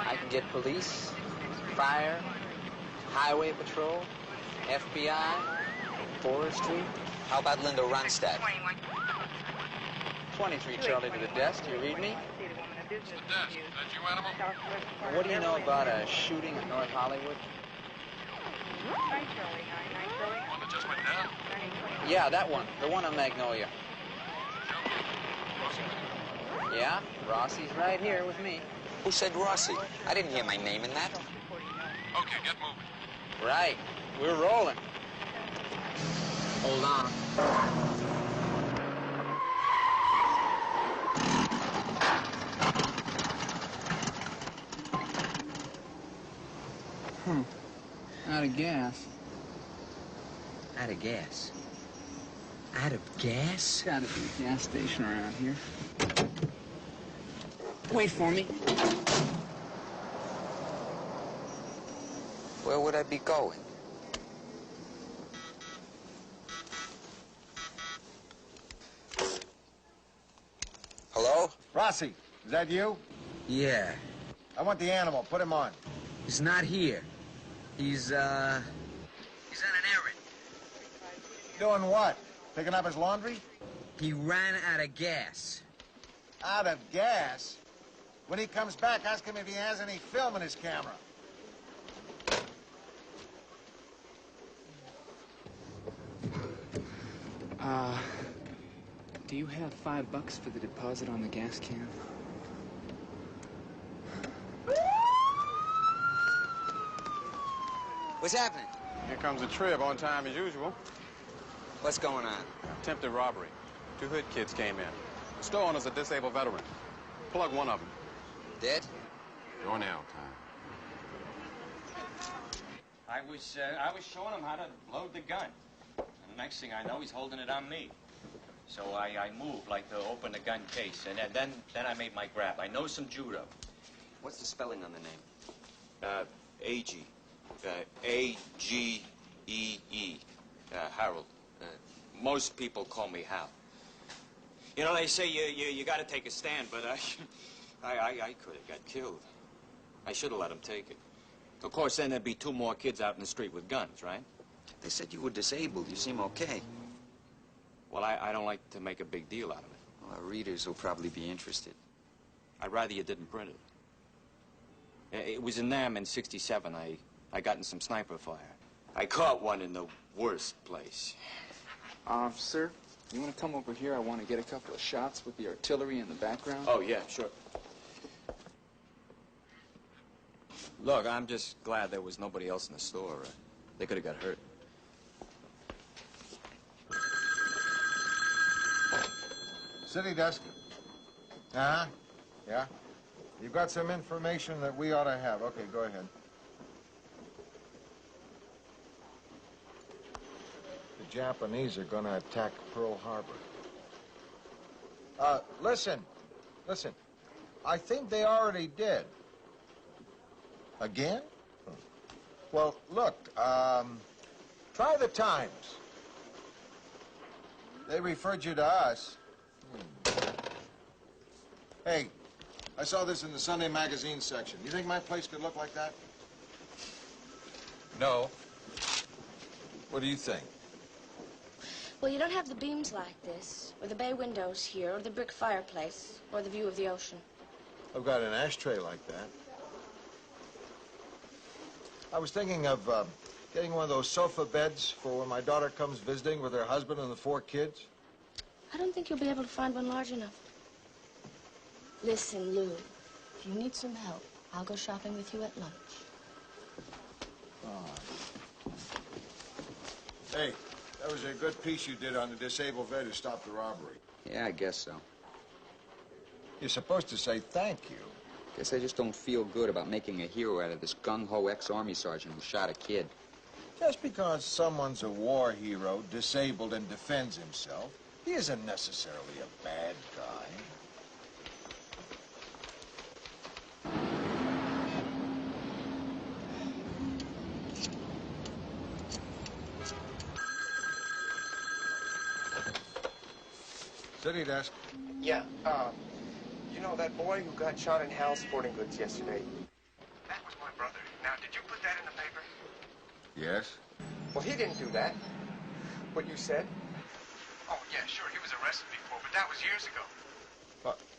I can get police, fire, highway patrol, FBI, forestry. How about Linda Ronstadt? 23 Charlie to the desk. You read me? It's the desk. Is that you, Animal? Well, what do you know about a shooting in North Hollywood? One that just went down? Yeah, that one. The one on Magnolia. Joking. Rossi with you? Yeah, Rossi's right here with me. Who said Rossi? I didn't hear my name in that. Okay, get moving. Right. We're rolling. Hold on. Out of gas. Out of gas? Out of gas? Gotta be a gas station around here. Wait for me. Where would I be going? Hello? Rossi, is that you? Yeah. I want the Animal. Put him on. He's not here. He's on an errand. Doing what? Picking up his laundry? He ran out of gas. Out of gas? When he comes back, ask him if he has any film in his camera. Do you have $5 for the deposit on the gas can? What's happening? Here comes the trip on time as usual. What's going on? Attempted robbery. 2 hood kids came in. The store owner's a disabled veteran. Plug one of them. Dead? Your nail time. I was showing him how to load the gun. And the next thing I know, he's holding it on me. So I moved, like to open the gun case, and then I made my grab. I know some judo. What's the spelling on the name? A-G. A-G-E-E. Harold. Most people call me Hal. You know, they say you got to take a stand, but I could have got killed. I should have let him take it. Of course, then there'd be 2 more kids out in the street with guns, right? They said you were disabled. You seem okay. Well, I don't like to make a big deal out of it. Well, our readers will probably be interested. I'd rather you didn't print it. It was in Nam in '67. I got in some sniper fire. I caught one in the worst place. Sir, you want to come over here? I want to get a couple of shots with the artillery in the background. Oh, yeah, sure. Look, I'm just glad there was nobody else in the store. They could have got hurt. City desk. Uh-huh. Yeah? You've got some information that we ought to have. Okay, go ahead. The Japanese are going to attack Pearl Harbor. Listen. I think they already did. Again? Well, look, try the Times. They referred you to us. Hey, I saw this in the Sunday magazine section. You think my place could look like that? No. What do you think? Well, you don't have the beams like this, or the bay windows here, or the brick fireplace, or the view of the ocean. I've got an ashtray like that. I was thinking of getting one of those sofa beds for when my daughter comes visiting with her husband and the 4 kids. I don't think you'll be able to find one large enough. Listen, Lou, if you need some help, I'll go shopping with you at lunch. Oh. Hey, that was a good piece you did on the disabled vet who stopped the robbery. Yeah, I guess so. You're supposed to say thank you. Guess I just don't feel good about making a hero out of this gung-ho ex-army sergeant who shot a kid. Just because someone's a war hero, disabled, and defends himself, he isn't necessarily a bad guy. City desk. Yeah, you know that boy who got shot in Hal's Sporting Goods yesterday? Did you put that in the paper? Yes? Well, he didn't do that. What you said? Oh, yeah, sure, he was arrested before, but that was years ago.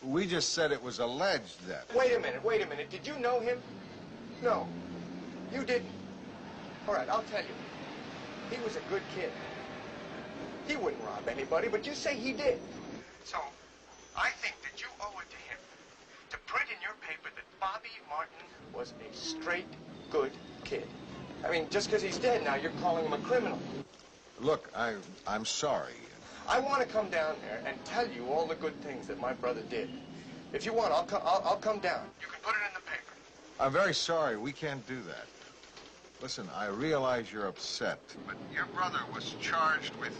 We just said it was alleged that. Wait a minute. Did you know him? No, you didn't. All right, I'll tell you. He was a good kid. He wouldn't rob anybody, but you say he did. So, I think that you owe it to him to print in your paper that Bobby Martin was a straight, good kid. I mean, just because he's dead now, you're calling him a criminal. Look, I'm sorry. I want to come down there and tell you all the good things that my brother did. If you want, I'll come down. You can put it in the paper. I'm very sorry. We can't do that. Listen, I realize you're upset, but your brother was charged with...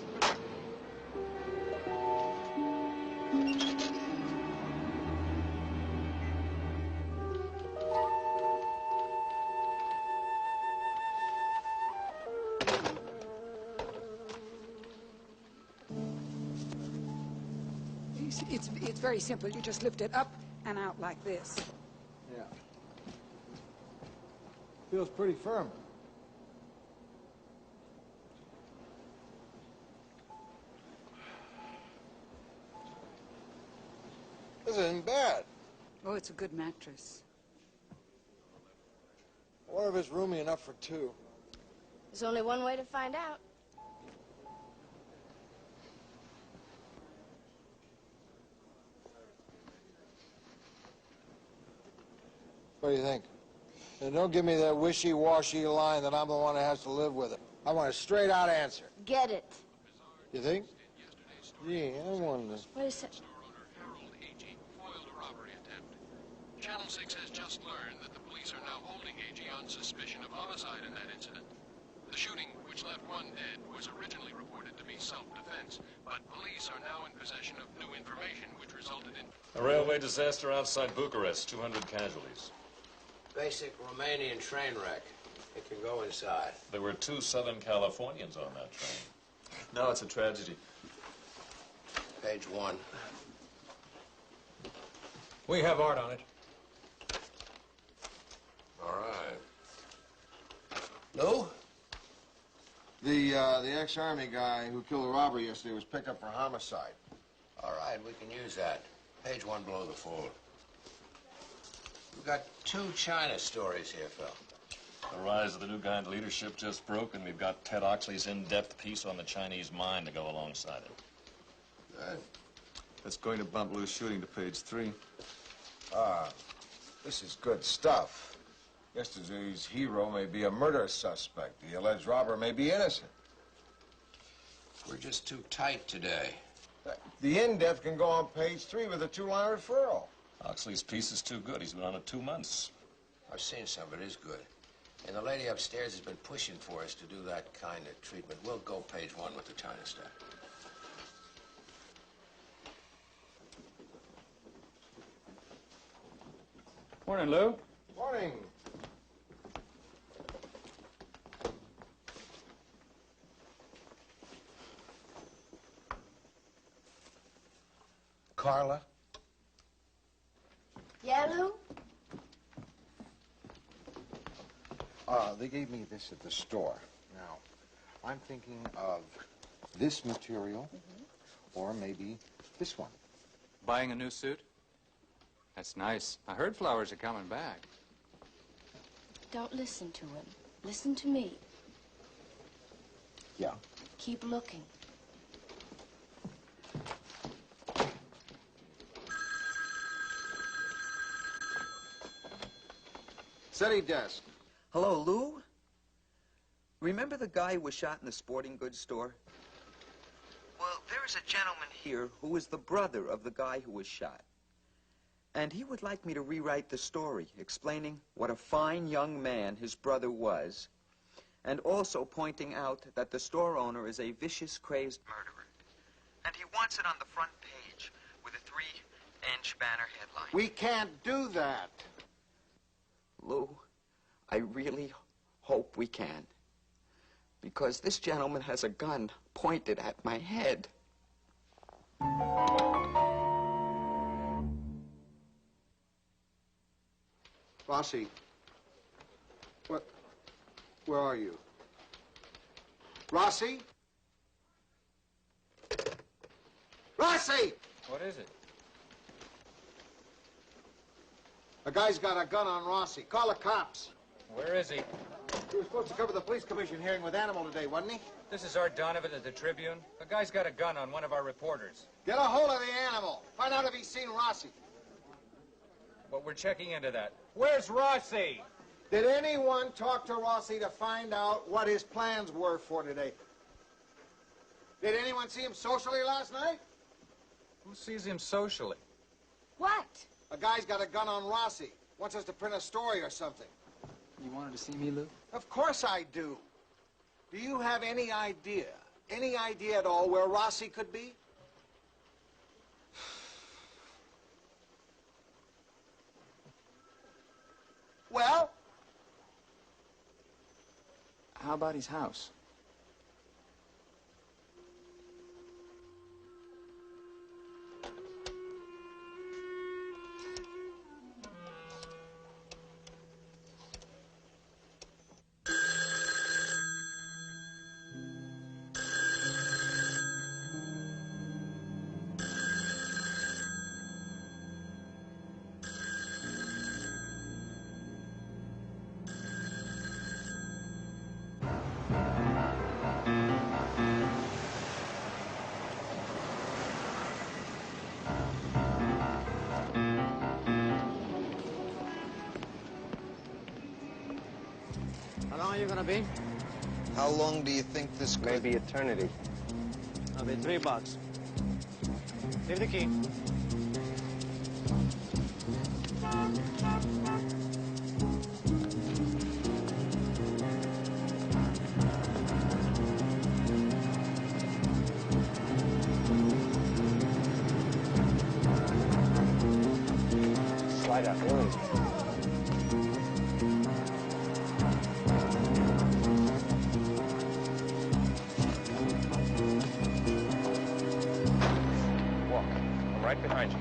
It's very simple. You just lift it up and out like this. Yeah. Feels pretty firm. This isn't bad. Oh, it's a good mattress. I wonder if it's roomy enough for two. There's only one way to find out. What do you think? And don't give me that wishy-washy line that I'm the one that has to live with it. I want a straight-out answer. Get it. You think? Gee, I wonder. Wait a second. Channel 6 has just learned that the police are now holding AG on suspicion of homicide in that incident. The shooting, which left one dead, was originally reported to be self-defense, but police are now in possession of new information which resulted in... A railway disaster outside Bucharest, 200 casualties. Basic Romanian train wreck. It can go inside. There were 2 Southern Californians on that train. No, it's a tragedy. Page 1. We have art on it. All right. Lou? The ex-Army guy who killed the robber yesterday was picked up for homicide. All right, we can use that. Page 1 below the fold. We've got 2 China stories here, Phil. The rise of the new kind leadership just broke, and we've got Ted Oxley's in-depth piece on the Chinese mind to go alongside it. Good. That's going to bump Lou's shooting to page 3. This is good stuff. Yesterday's hero may be a murder suspect. The alleged robber may be innocent. We're just too tight today. The in-depth can go on page 3 with a 2-line referral. Oxley's piece is too good. He's been on it 2 months. I've seen some of it is good. And the lady upstairs has been pushing for us to do that kind of treatment. We'll go page 1 with the China stuff. Morning, Lou. Morning. Carla? Yeah, Lou? They gave me this at the store. Now, I'm thinking of this material, or maybe this one. Buying a new suit? That's nice. I heard flowers are coming back. Don't listen to him. Listen to me. Yeah. Keep looking. City desk. Hello, Lou? Remember the guy who was shot in the sporting goods store? Well, there is a gentleman here who is the brother of the guy who was shot. And he would like me to rewrite the story, explaining what a fine young man his brother was, and also pointing out that the store owner is a vicious, crazed murderer. And he wants it on the front page with a 3-inch banner headline. We can't do that. Lou, I really hope we can. Because this gentleman has a gun pointed at my head. Bossy, Where are you? Rossi? Rossi! What is it? A guy's got a gun on Rossi. Call the cops. Where is he? He was supposed to cover the police commission hearing with Animal today, wasn't he? This is Art Donovan at the Tribune. The guy's got a gun on one of our reporters. Get a hold of the Animal. Find out if he's seen Rossi. But we're checking into that. Where's Rossi? Did anyone talk to Rossi to find out what his plans were for today? Did anyone see him socially last night? Who sees him socially? What? A guy's got a gun on Rossi. Wants us to print a story or something. You wanted to see me, Lou? Of course I do. Do you have any idea at all where Rossi could be? Well? How about his house? How long are you gonna be? How long do you think this could... Maybe eternity. I'll be $3. Leave the key. Slide out, really. Right behind you.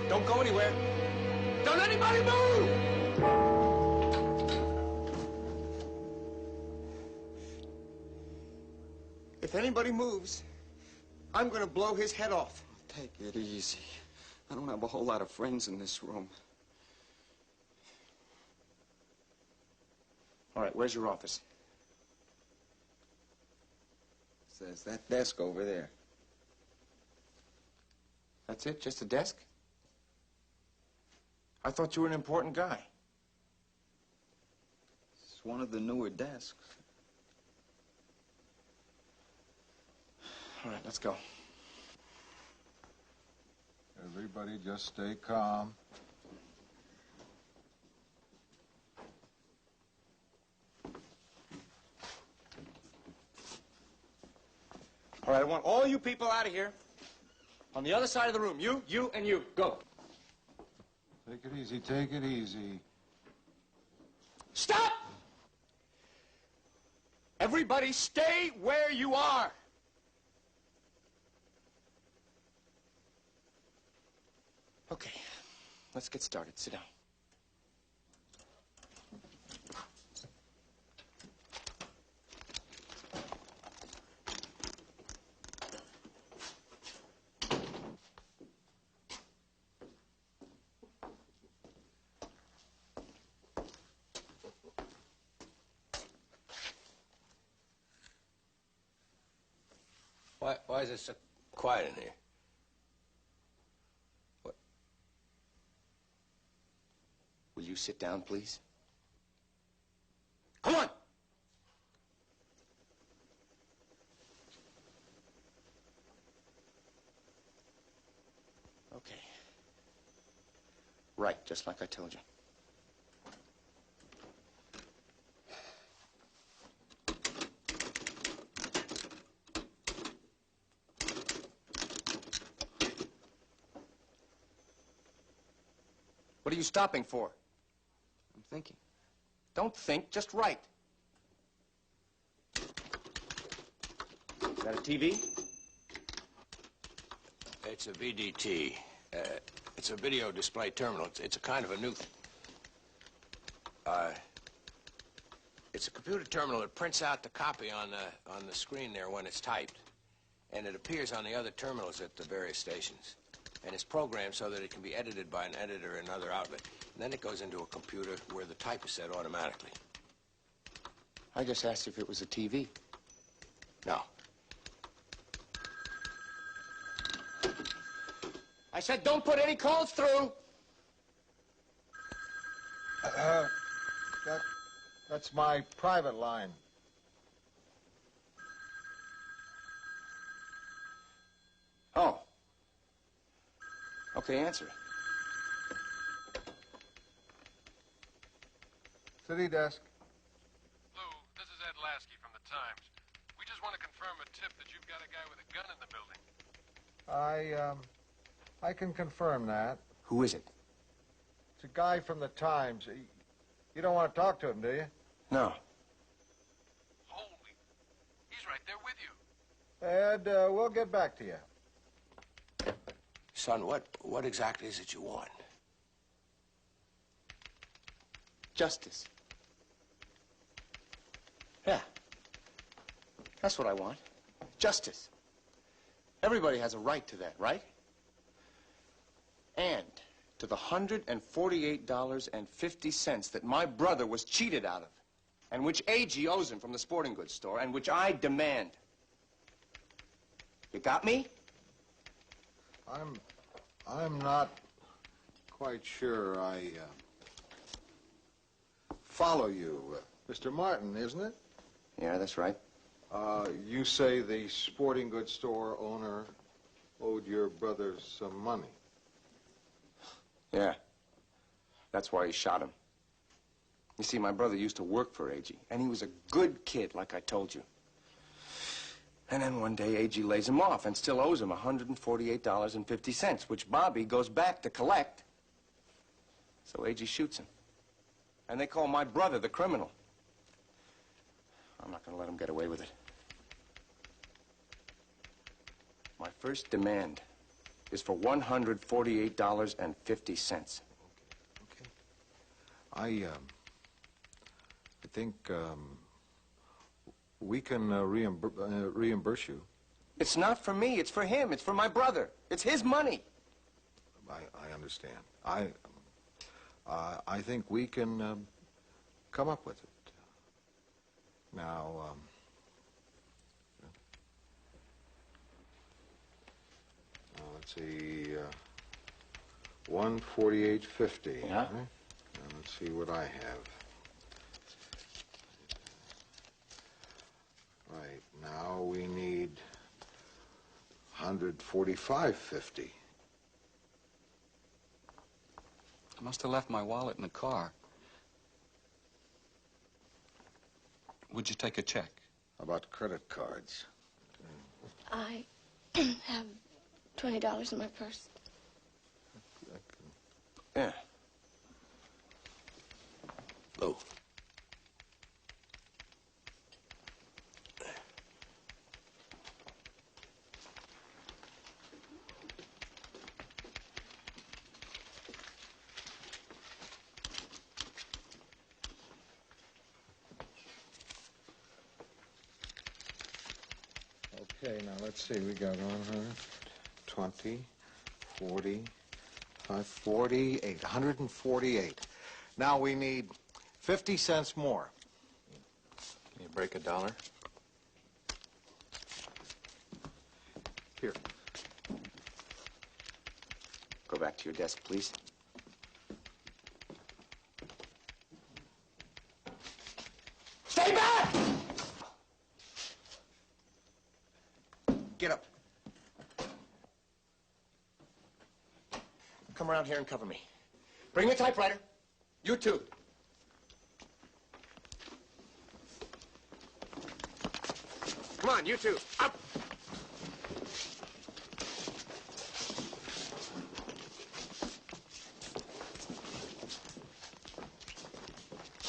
Don't go anywhere. Don't anybody move! If anybody moves, I'm gonna blow his head off. Take it easy. I don't have a whole lot of friends in this room. All right, where's your office? Says that desk over there. That's it? Just a desk? I thought you were an important guy. It's one of the newer desks. All right, let's go. Everybody just stay calm. All right, I want all you people out of here. On the other side of the room. You, and you. Go. Take it easy, take it easy. Stop! Everybody stay where you are. Okay, let's get started. Sit down. Why is it so quiet in here? What? Will you sit down, please? Come on! Okay. Right, just like I told you. What are you stopping for? I'm thinking. Don't think, just write. Is that a TV? It's a VDT. It's a video display terminal. It's a kind of a new... It's a computer terminal that prints out the copy on the screen there when it's typed. And it appears on the other terminals at the various stations. And it's programmed so that it can be edited by an editor in another outlet. And then it goes into a computer where the type is set automatically. I just asked if it was a TV. No. I said don't put any calls through! That's my private line. Oh. Okay, answer it. City desk. Lou, this is Ed Lasky from the Times. We just want to confirm a tip that you've got a guy with a gun in the building. I can confirm that. Who is it? It's a guy from the Times. You don't want to talk to him, do you? No. Holy. He's right there with you. Ed, we'll get back to you. Son, what exactly is it you want? Justice. Yeah. That's what I want. Justice. Everybody has a right to that, right? And to the $148.50 that my brother was cheated out of, and which A.G. owes him from the sporting goods store, and which I demand. You got me? I'm not quite sure I follow you. Mr. Martin, isn't it? Yeah, that's right. You say the sporting goods store owner owed your brother some money. Yeah. That's why he shot him. You see, my brother used to work for A.G., and he was a good kid, like I told you. And then one day, A.G. lays him off and still owes him $148.50, which Bobby goes back to collect. So A.G. shoots him. And they call my brother the criminal. I'm not going to let him get away with it. My first demand is for $148.50. Okay. I think we can reimburse you. It's not for me. It's for him. It's for my brother. It's his money. I understand. I think we can come up with it. Now, let's see, 148.50. Yeah. Right? Now, let's see what I have. Right now, we need 145.50. I must have left my wallet in the car. Would you take a check? How about credit cards? I have $20 in my purse. Yeah. Lou. Okay, now let's see. We got 120, 40, 48, 148. Now we need 50 cents more. Can you break $1? Here. Go back to your desk, please. Stay back! Get up. Come around here and cover me. Bring the typewriter. You too. Come on, you two. Up!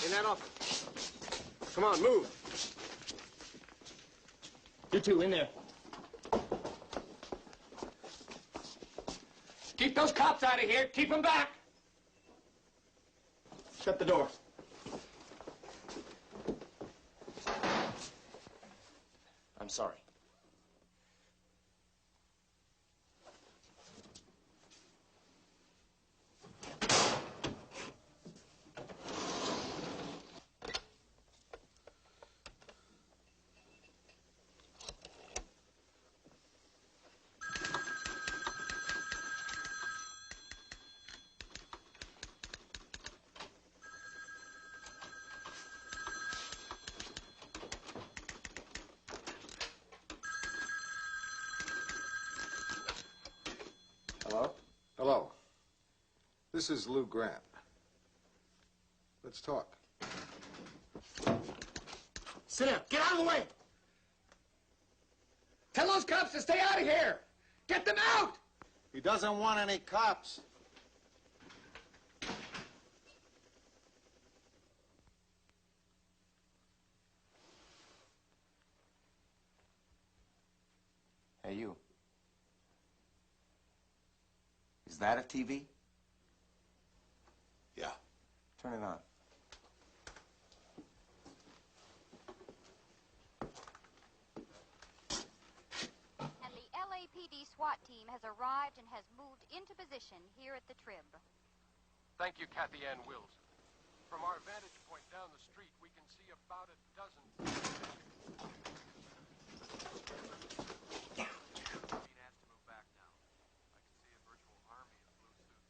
In that office. Come on, move. You two, in there. Keep those cops out of here. Keep them back. Shut the door. I'm sorry. Hello? Hello. This is Lou Grant. Let's talk. Sit down. Get out of the way. Tell those cops to stay out of here. Get them out. He doesn't want any cops. Hey, you. Is that a TV? Yeah. Turn it on. And the LAPD SWAT team has arrived and has moved into position here at the Trib. Thank you, Kathy Ann Wills. From our vantage point down the street, we can see about a dozen... Being asked to move back now. I can see a virtual army in blue suits.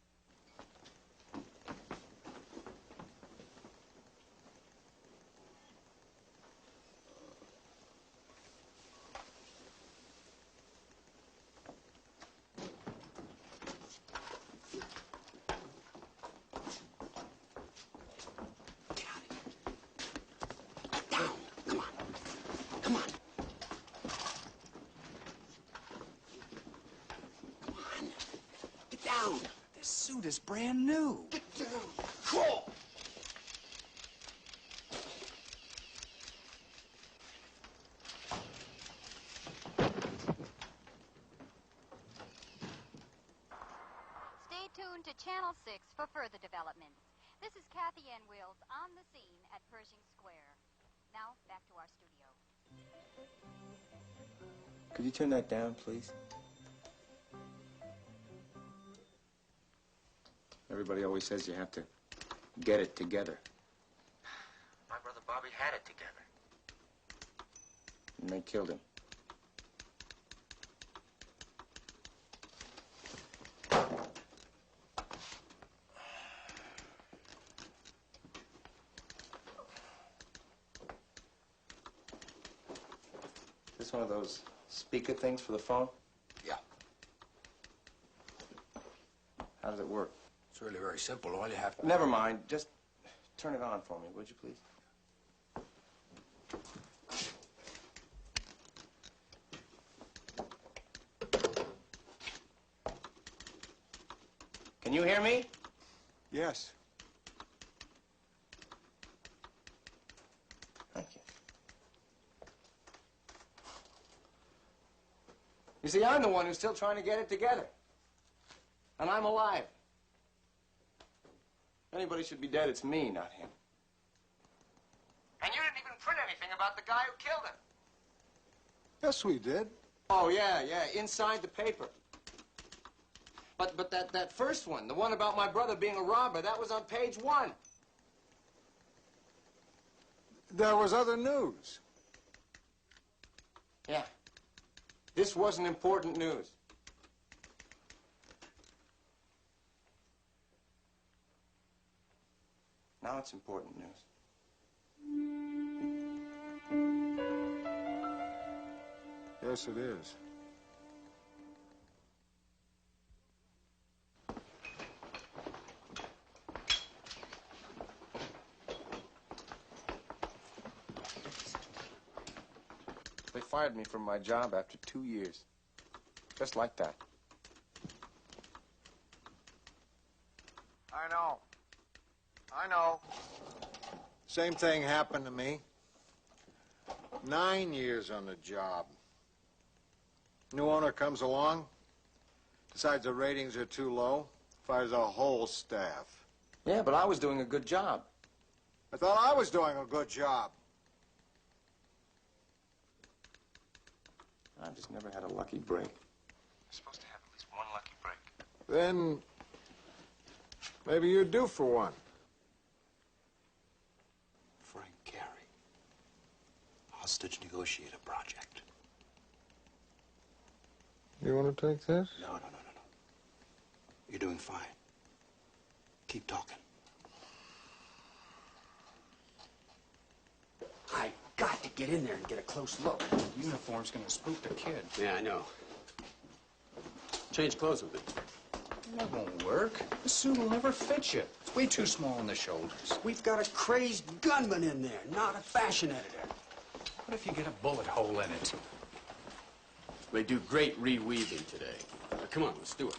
Down. This suit is brand new. Get down. Crawl. Stay tuned to Channel 6 for further developments. This is Kathy Ann Wills on the scene at Pershing Square. Now, back to our studio. Could you turn that down, please? Everybody always says you have to get it together. My brother Bobby had it together. And they killed him. Is this one of those speaker things for the phone? Yeah. How does it work? It's really very simple. All you have to... Never mind. Just turn it on for me, would you please? Can you hear me? Yes. Thank you. You see, I'm the one who's still trying to get it together. And I'm alive. If anybody should be dead, it's me, not him. And you didn't even print anything about the guy who killed him. Yes, we did. Oh, yeah, inside the paper. But that first one, the one about my brother being a robber, that was on page 1. There was other news. Yeah. This wasn't important news. Now it's important news. Yes, it is. fired me from my job after 2 years. Just like that. I know. I know. Same thing happened to me. 9 years on the job. New owner comes along, decides the ratings are too low, fires a whole staff. Yeah, but I was doing a good job. I thought I was doing a good job. I just never had a lucky break. You're supposed to have at least one lucky break. Then maybe you're due for one. Frank Carey. Hostage negotiator project. You want to take this? No. You're doing fine. Keep talking. I got to get in there and get a close look. The uniform's gonna spook the kid. Yeah, I know. Change clothes with it. That won't work. The suit will never fit you. It's way too small on the shoulders. We've got a crazed gunman in there, not a fashion editor. What if you get a bullet hole in it? They do great reweaving today. Come on, let's do it.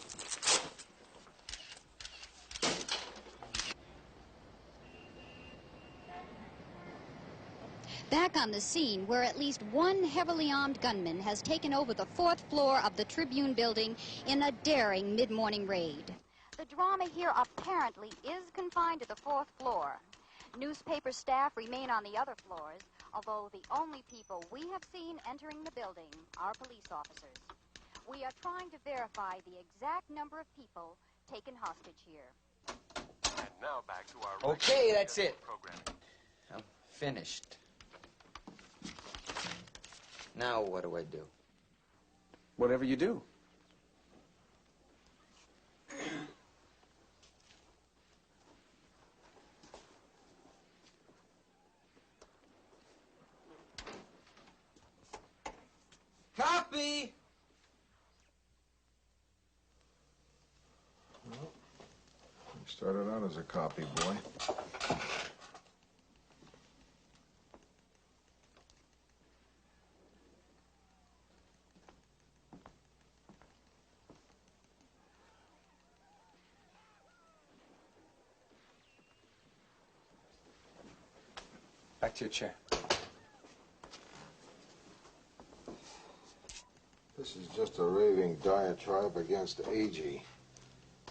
Back on the scene, where at least one heavily armed gunman has taken over the 4th floor of the Tribune building in a daring mid-morning raid. The drama here apparently is confined to the 4th floor. Newspaper staff remain on the other floors, although the only people we have seen entering the building are police officers. We are trying to verify the exact number of people taken hostage here. And now back to our Okay, that's it. programming. I'm finished. Now what do I do? Whatever you do. Copy! Well, you started out as a copy boy. Back to your chair. This is just a raving diatribe against AG.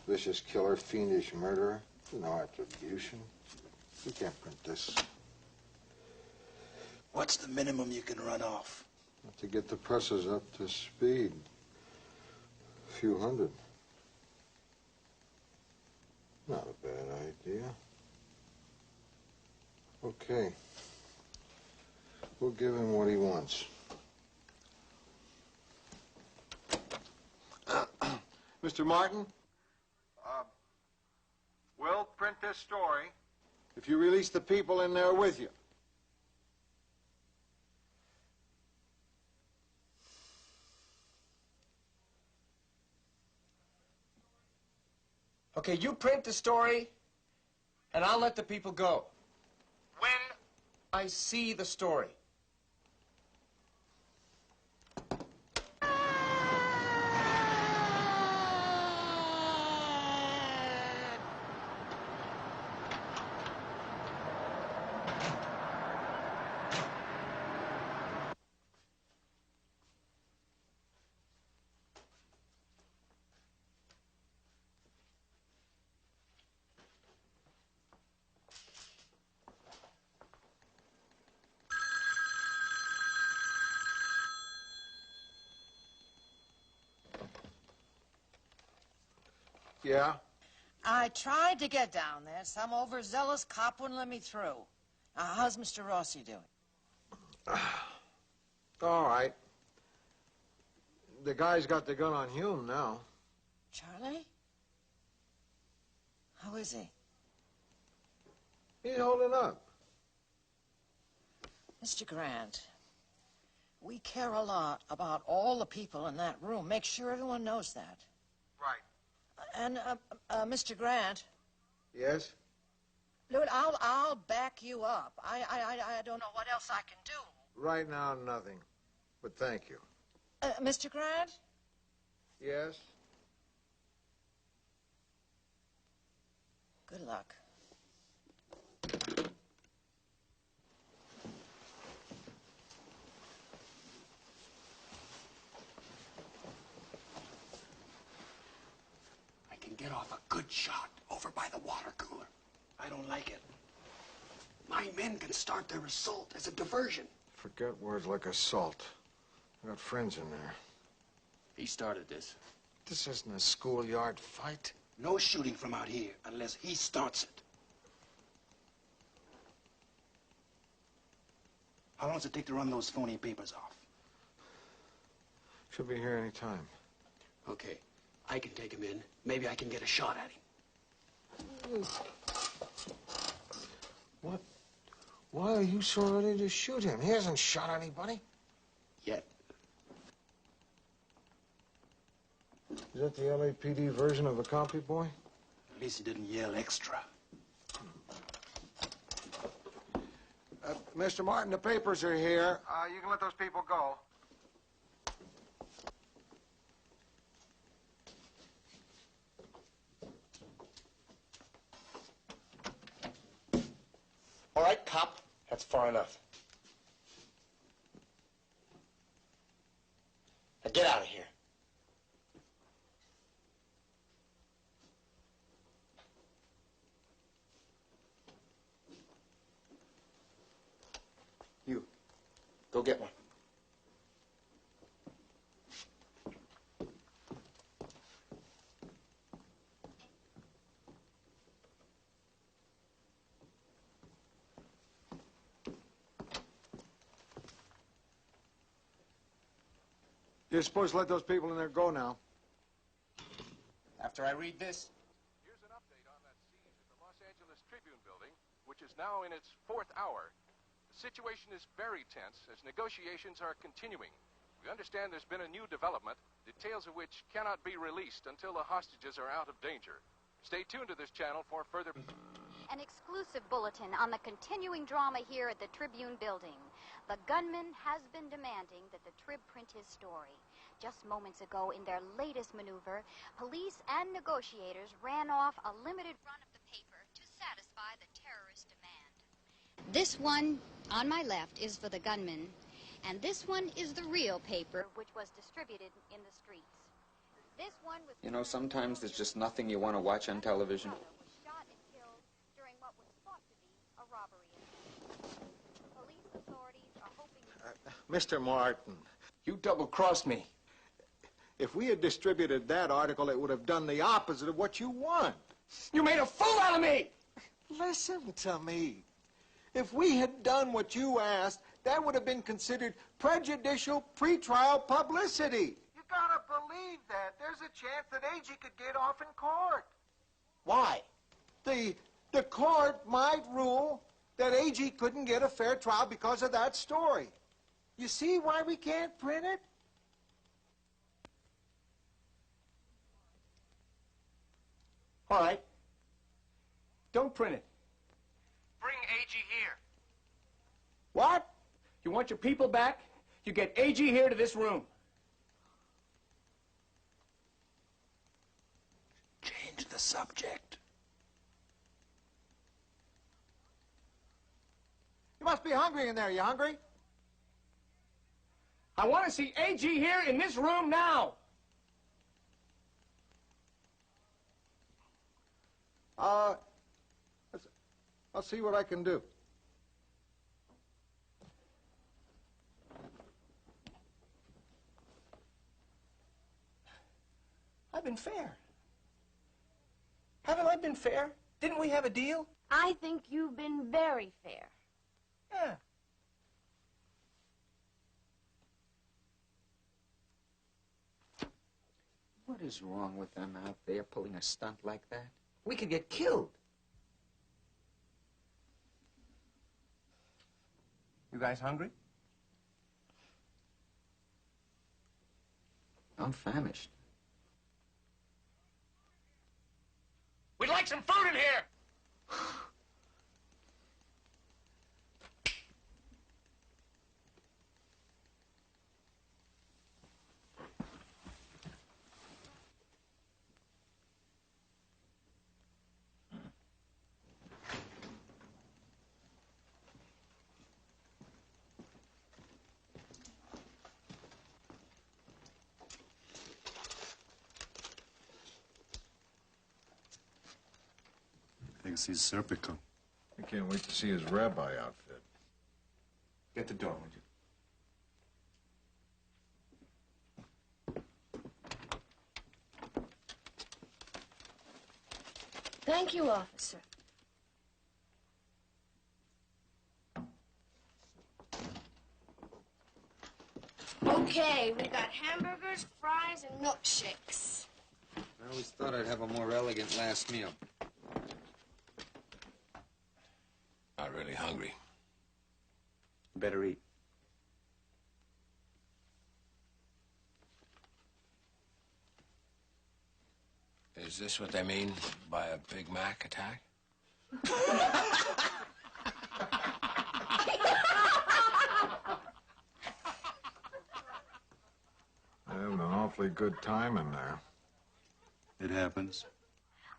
Vicious killer, fiendish murderer. No attribution. You can't print this. What's the minimum you can run off? To get the presses up to speed. A few hundred. Not a bad idea. Okay. We'll give him what he wants. Mr. Martin, we'll print this story if you release the people in there with you. Okay, you print the story, and I'll let the people go. When? I see the story. Yeah? I tried to get down there. Some overzealous cop wouldn't let me through. How's Mr. Rossi doing? All right. The guy's got the gun on Hume now. Charlie? How is he? He's holding up. Mr. Grant, we care a lot about all the people in that room. Make sure everyone knows that. Right. And, Mr. Grant. Yes? Look, I'll back you up. I don't know what else I can do. Right now, nothing. But thank you. Mr. Grant? Yes? Good luck. I can get off a good shot over by the water cooler. I don't like it. My men can start their assault as a diversion. Forget words like assault. I got friends in there. He started this. This isn't a schoolyard fight. No shooting from out here unless he starts it. How long does it take to run those phony papers off? Should be here any time. Okay, I can take him in. Maybe I can get a shot at him. What? Why are you so ready to shoot him? He hasn't shot anybody. Yet. Is that the LAPD version of a copy boy? At least he didn't yell extra. Mr. Martin, the papers are here. You can let those people go. All right, cop. That's far enough. Now get out of here. You, go get one. You're supposed to let those people in there go now. After I read this? Here's an update on that siege at the Los Angeles Tribune building, which is now in its 4th hour. The situation is very tense as negotiations are continuing. We understand there's been a new development, details of which cannot be released until the hostages are out of danger. Stay tuned to this channel for further... An exclusive bulletin on the continuing drama here at the Tribune building. The gunman has been demanding that the Trib print his story. Just moments ago, in their latest maneuver, police and negotiators ran off a limited run of the paper to satisfy the terrorist demand. This one on my left is for the gunman, and this one is the real paper, which was distributed in the streets. This one was... You know, sometimes there's just nothing you want to watch on television. ...shot and killed during what was thought to be a robbery attempt. Police authorities are hoping... Mr. Martin. You double-crossed me. If we had distributed that article, it would have done the opposite of what you want. You made a fool out of me! Listen to me. If we had done what you asked, that would have been considered prejudicial pretrial publicity. You gotta believe that. There's a chance that AG could get off in court. Why? The court might rule that AG couldn't get a fair trial because of that story. You see why we can't print it? All right. Don't print it. Bring AG here. What? You want your people back? You get AG here to this room. Change the subject. You must be hungry in there. You hungry? I want to see AG here in this room now. I'll see what I can do. I've been fair. Haven't I been fair? Didn't we have a deal? I think you've been very fair. Yeah. What is wrong with them out there pulling a stunt like that? We could get killed. You guys hungry? I'm famished. We'd like some food in here! thinks he's Serpico. I can't wait to see his rabbi outfit. Get the door, would you? Thank you, officer. Okay, we got hamburgers, fries, and milkshakes. I always thought I'd have a more elegant last meal. Not really hungry. Better eat. Is this what they mean by a Big Mac attack? Having an awfully good time in there. It happens.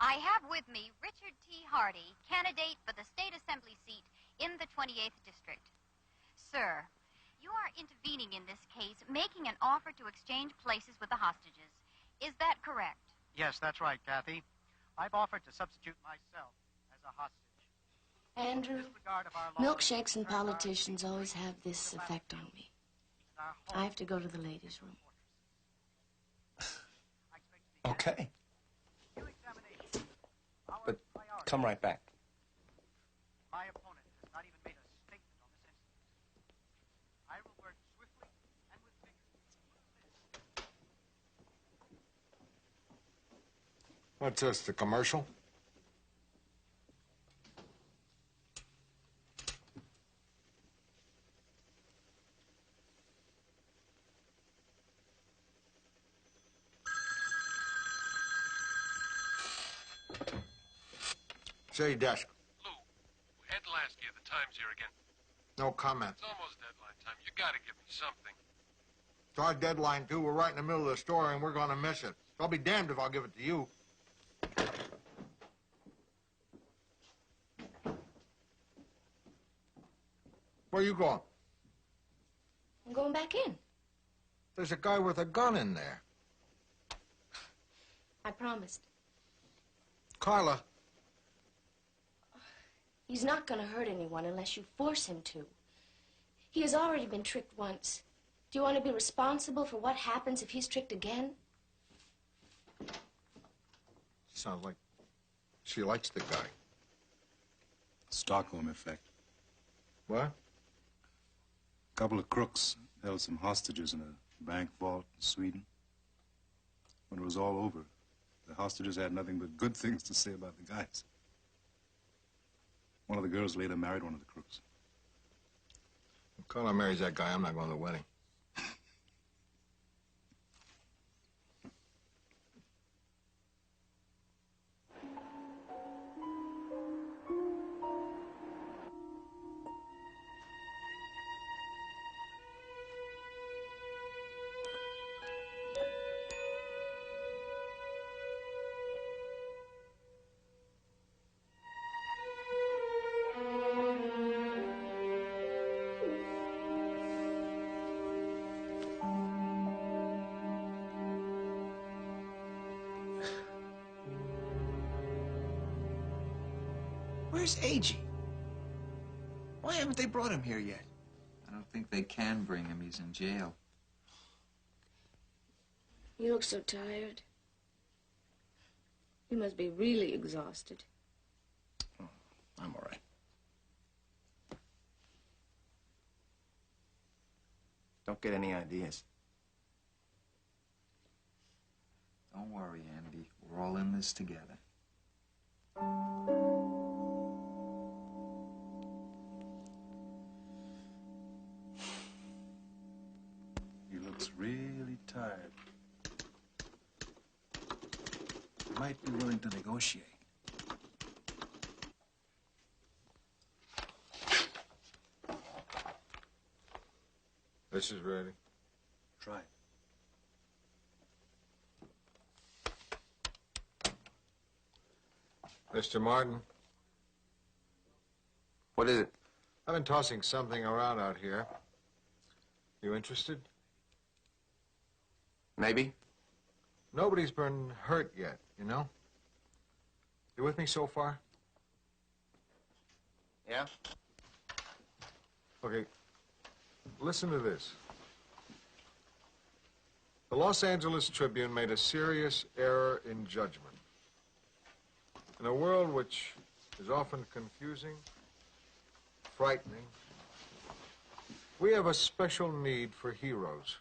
I have with me Richard T. Hardy, candidate for the state assembly seat in the 28th district. Sir, you are intervening in this case, making an offer to exchange places with the hostages. Is that correct? Yes, that's right, Kathy. I've offered to substitute myself as a hostage. Andrew, milkshakes and politicians always have this effect on me. I have to go to the ladies' room. Okay. But come right back. My opponent has not even made a statement on this incident. I will work swiftly and with vigor. What's this, the commercial? Say, desk. Lou, Ed Lasky at the Times here again. No comment. It's almost deadline time. You gotta give me something. It's our deadline, too. We're right in the middle of the story, and we're going to miss it. I'll be damned if I'll give it to you. Where are you going? I'm going back in. There's a guy with a gun in there. I promised. Carla. He's not going to hurt anyone unless you force him to. He has already been tricked once. Do you want to be responsible for what happens if he's tricked again? Sounds like she likes the guy. Stockholm effect. What? A couple of crooks held some hostages in a bank vault in Sweden. When it was all over, the hostages had nothing but good things to say about the guys. One of the girls later married one of the crooks. If Carla marries that guy, I'm not going to the wedding. Where's A.G.? Why haven't they brought him here yet? I don't think they can bring him. He's in jail. You look so tired. You must be really exhausted. Oh, I'm all right. Don't get any ideas. Don't worry, Andy. We're all in this together. He looks really tired. He might be willing to negotiate. This is ready. Try it. Mr. Martin. What is it? I've been tossing something around out here. You interested? Maybe. Nobody's been hurt yet, you know? You with me so far? Yeah? Okay, listen to this. The Los Angeles Tribune made a serious error in judgment. In a world which is often confusing, frightening, we have a special need for heroes.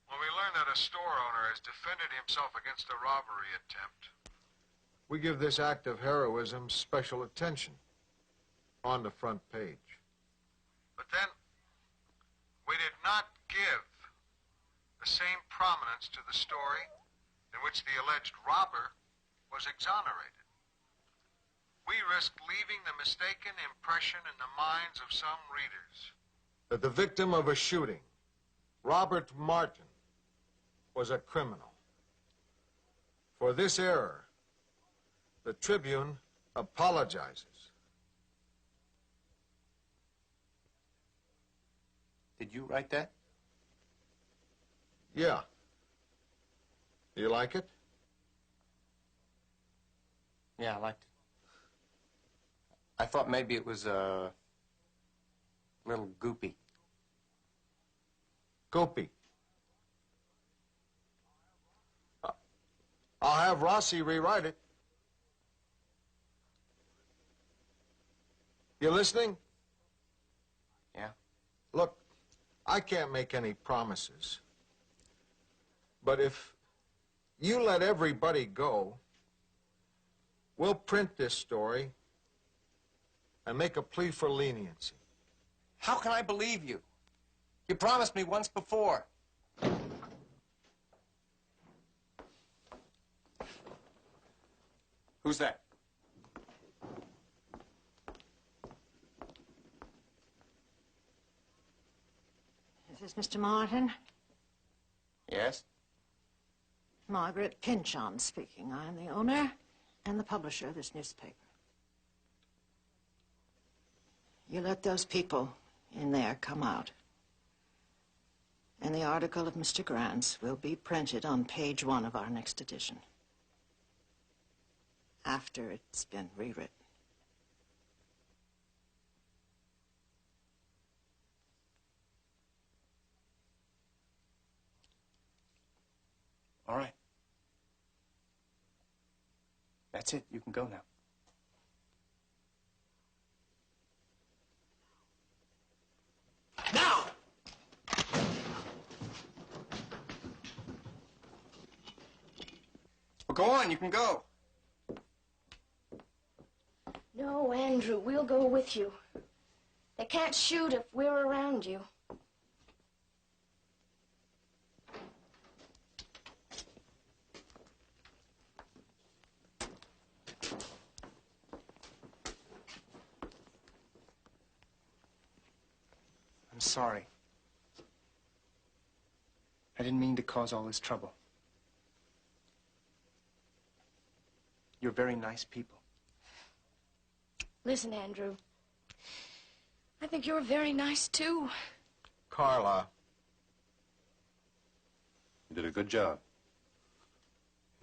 When we learn that a store owner has defended himself against a robbery attempt, we give this act of heroism special attention on the front page. But then, we did not give the same prominence to the story in which the alleged robber was exonerated. We risked leaving the mistaken impression in the minds of some readers that the victim of a shooting, Robert Martin, was a criminal. For this error, the Tribune apologizes. Did you write that? Yeah. Do you like it? Yeah, I liked it. I thought maybe it was a little goopy. Goopy. I'll have Rossi rewrite it. You listening? Yeah. Look, I can't make any promises. But if you let everybody go, we'll print this story and make a plea for leniency. How can I believe you? You promised me once before. Who's that? Is this Mr. Martin? Yes? Margaret Pynchon speaking. I am the owner and the publisher of this newspaper. You let those people in there come out, and the article of Mr. Grant's will be printed on page 1 of our next edition, after it's been rewritten. All right. That's it. You can go now. Now! Well, go on. You can go. No, Andrew, we'll go with you. They can't shoot if we're around you. I'm sorry. I didn't mean to cause all this trouble. You're very nice people. Listen, Andrew. I think you're very nice, too. Carla. You did a good job.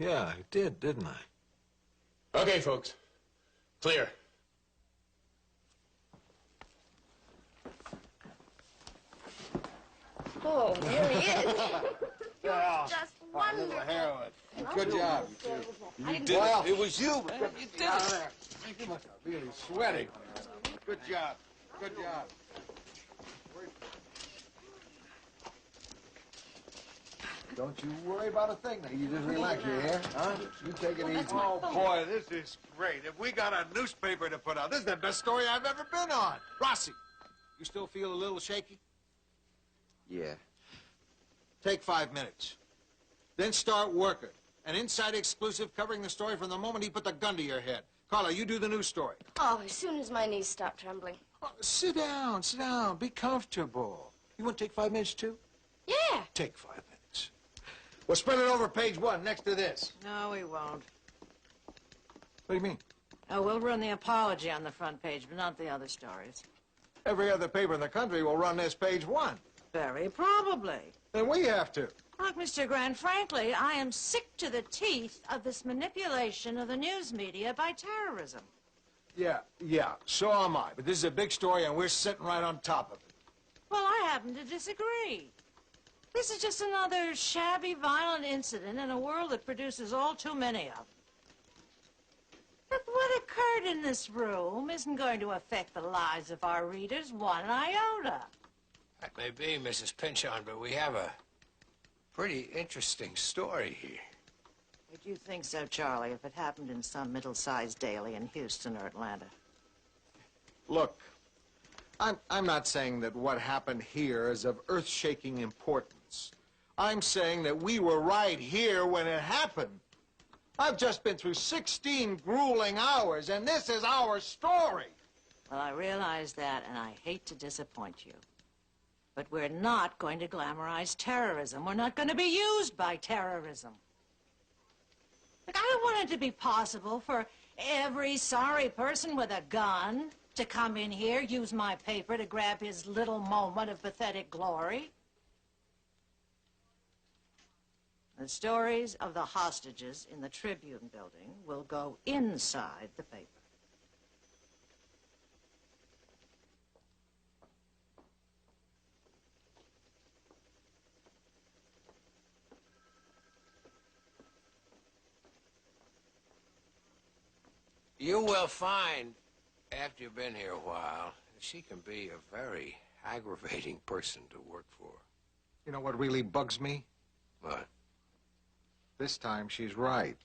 Yeah, I did, didn't I? Okay, folks. Clear. Oh, there he is. You're Yeah. just wonderful. Heroin. Good job. I didn't did Well, it. It was you. You did it. You must have really sweating. Good job. Good job. Don't you worry about a thing. Now. You just relax your hair, huh? You take it easy. Oh, boy, this is great. If we got a newspaper to put out, this is the best story I've ever been on. Rossi, you still feel a little shaky? Yeah. Take 5 minutes. Then start working. An inside exclusive covering the story from the moment he put the gun to your head. Carla, you do the news story. Oh, as soon as my knees stop trembling. Oh, sit down, sit down. Be comfortable. You want to take 5 minutes, too? Yeah. Take 5 minutes. We'll spread it over page 1 next to this. No, we won't. What do you mean? Oh, we'll run the apology on the front page, but not the other stories. Every other paper in the country will run this page 1. Very probably. Then we have to. Look, Mr. Grant, frankly, I am sick to the teeth of this manipulation of the news media by terrorism. Yeah, so am I. But this is a big story, and we're sitting right on top of it. Well, I happen to disagree. This is just another shabby, violent incident in a world that produces all too many of them. But what occurred in this room isn't going to affect the lives of our readers one iota. That may be, Mrs. Pinchon, but we have a pretty interesting story here. Would you think so, Charlie, if it happened in some middle-sized daily in Houston or Atlanta? Look, I'm not saying that what happened here is of earth-shaking importance. I'm saying that we were right here when it happened. I've just been through 16 grueling hours, and this is our story. Well, I realize that, and I hate to disappoint you. But we're not going to glamorize terrorism. We're not going to be used by terrorism. Look, I don't want it to be possible for every sorry person with a gun to come in here, use my paper to grab his little moment of pathetic glory. The stories of the hostages in the Tribune building will go inside the paper. You will find, after you've been here a while, that she can be a very aggravating person to work for. You know what really bugs me? What? This time she's right.